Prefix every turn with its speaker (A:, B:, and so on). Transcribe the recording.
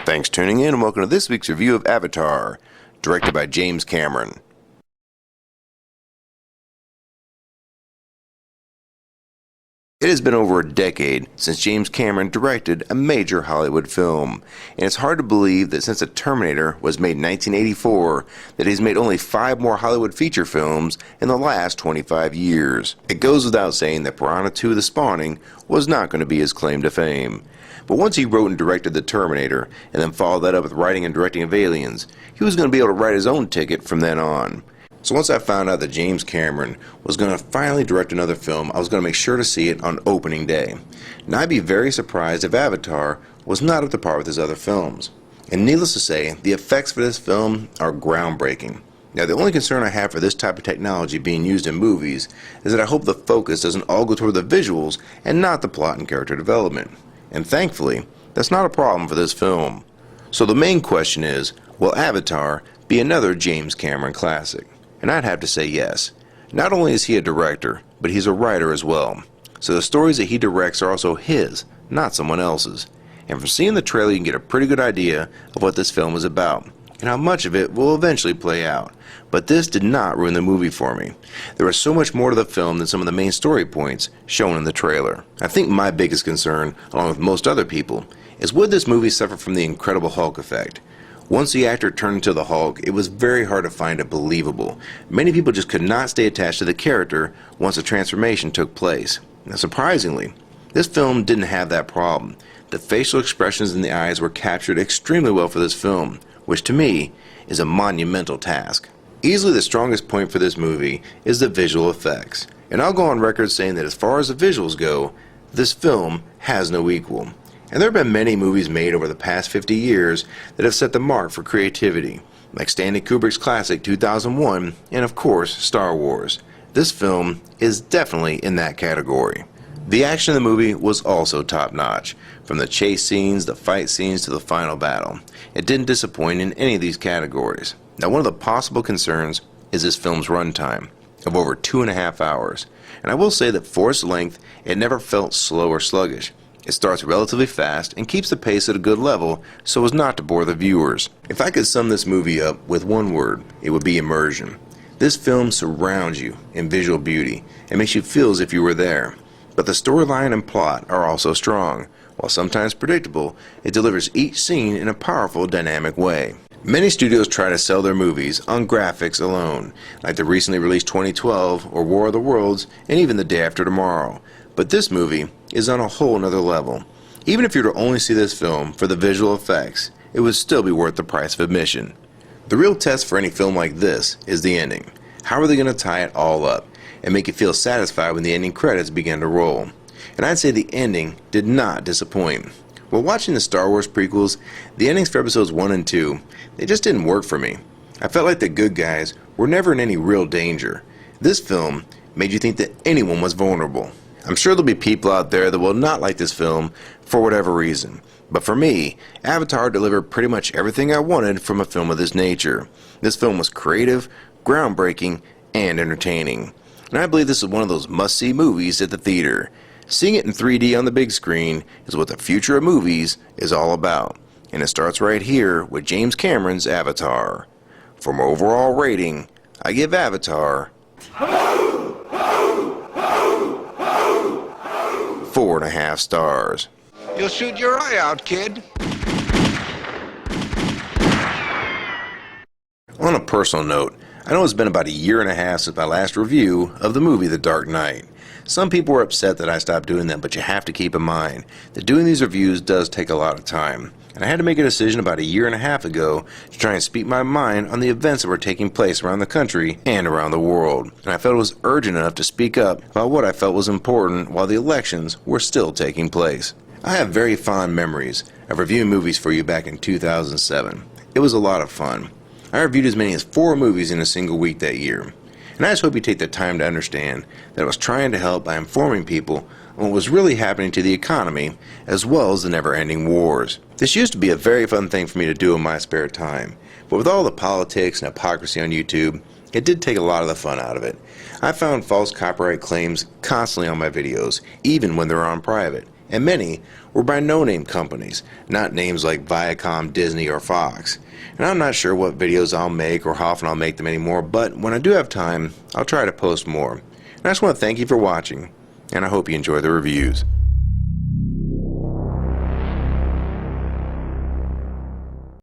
A: Thanks for tuning in and welcome to this week's review of Avatar, directed by James Cameron. It has been over a decade since James Cameron directed a major Hollywood film, and it's hard to believe that since The Terminator was made in 1984, that he's made only 5 more Hollywood feature films in the last 25 years. It goes without saying that Piranha 2: The Spawning was not going to be his claim to fame. But once he wrote and directed The Terminator, and then followed that up with writing and directing of Aliens, he was going to be able to write his own ticket from then on. So once I found out that James Cameron was going to finally direct another film, I was going to make sure to see it on opening day. And I'd be very surprised if Avatar was not up to par with his other films. And needless to say, the effects for this film are groundbreaking. Now, the only concern I have for this type of technology being used in movies is that I hope the focus doesn't all go toward the visuals and not the plot and character development. And thankfully, that's not a problem for this film. So the main question is, will Avatar be another James Cameron classic? And I'd have to say yes. Not only is he a director, but he's a writer as well. So the stories that he directs are also his, not someone else's. And from seeing the trailer, you can get a pretty good idea of what this film is about, and how much of it will eventually play out. But this did not ruin the movie for me. There was so much more to the film than some of the main story points shown in the trailer. I think my biggest concern, along with most other people, is would this movie suffer from the Incredible Hulk effect? Once the actor turned into the Hulk, it was very hard to find it believable. Many people just could not stay attached to the character once the transformation took place. Now, surprisingly, this film didn't have that problem. The facial expressions in the eyes were captured extremely well for this film, which to me is a monumental task. Easily the strongest point for this movie is the visual effects. And I'll go on record saying that as far as the visuals go, this film has no equal. And there have been many movies made over the past 50 years that have set the mark for creativity, like Stanley Kubrick's classic 2001 and of course Star Wars. This film is definitely in that category. The action in the movie was also top-notch, from the chase scenes, the fight scenes, to the final battle. It didn't disappoint in any of these categories. Now, one of the possible concerns is this film's runtime of over 2.5 hours. And I will say that for its length, it never felt slow or sluggish. It starts relatively fast and keeps the pace at a good level so as not to bore the viewers. If I could sum this movie up with one word, it would be immersion. This film surrounds you in visual beauty and makes you feel as if you were there. But the storyline and plot are also strong. While sometimes predictable, it delivers each scene in a powerful, dynamic way. Many studios try to sell their movies on graphics alone, like the recently released 2012 or War of the Worlds and even The Day After Tomorrow. But this movie is on a whole nother level. Even if you were to only see this film for the visual effects, it would still be worth the price of admission. The real test for any film like this is the ending. How are they going to tie it all up and make you feel satisfied when the ending credits begin to roll? And I'd say the ending did not disappoint. While watching the Star Wars prequels, the endings for episodes 1 and 2, they just didn't work for me. I felt like the good guys were never in any real danger. This film made you think that anyone was vulnerable. I'm sure there'll be people out there that will not like this film for whatever reason. But for me, Avatar delivered pretty much everything I wanted from a film of this nature. This film was creative, groundbreaking, and entertaining. And I believe this is one of those must-see movies at the theater. Seeing it in 3D on the big screen is what the future of movies is all about. And it starts right here with James Cameron's Avatar. For my overall rating, I give Avatar 4.5 stars.
B: You'll shoot your eye out, kid.
A: On a personal note, I know it's been about 1.5 years since my last review of the movie The Dark Knight. Some people were upset that I stopped doing that, but you have to keep in mind that doing these reviews does take a lot of time. And I had to make a decision about 1.5 years ago to try and speak my mind on the events that were taking place around the country and around the world. And I felt it was urgent enough to speak up about what I felt was important while the elections were still taking place. I have very fond memories of reviewing movies for you back in 2007. It was a lot of fun. I reviewed as many as 4 movies in a single week that year. And I just hope you take the time to understand that I was trying to help by informing people on what was really happening to the economy, as well as the never-ending wars. This used to be a very fun thing for me to do in my spare time, but with all the politics and hypocrisy on YouTube, it did take a lot of the fun out of it. I found false copyright claims constantly on my videos, even when they were on private, and many were by no-name companies, not names like Viacom, Disney, or Fox. And I'm not sure what videos I'll make or how often I'll make them anymore, but when I do have time, I'll try to post more. And I just want to thank you for watching, and I hope you enjoy the reviews.